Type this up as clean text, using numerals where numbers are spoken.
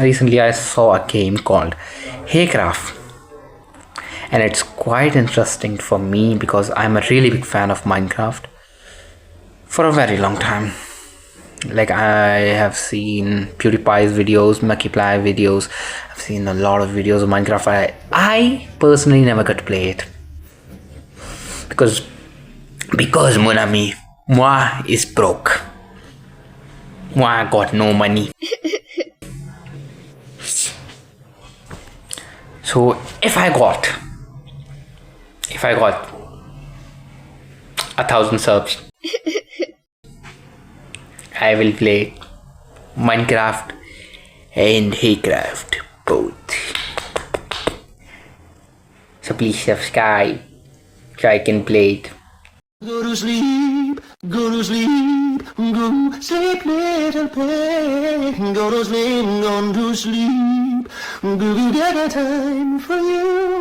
recently I saw a game called Haycraft, and it's quite interesting for me because I'm a really big fan of Minecraft for a very long time. Like, I have seen PewDiePie's videos, Markiplier videos. I've seen a lot of videos of Minecraft. I personally never got to play it because mon ami, moi is broke. Moi got no money. So if I got 1,000 subs, I will play Minecraft and Haycraft both. So please subscribe so I can play it. Go to sleep, go to sleep, go sleep, little pig. Go to sleep, go to sleep. Go get a time for you.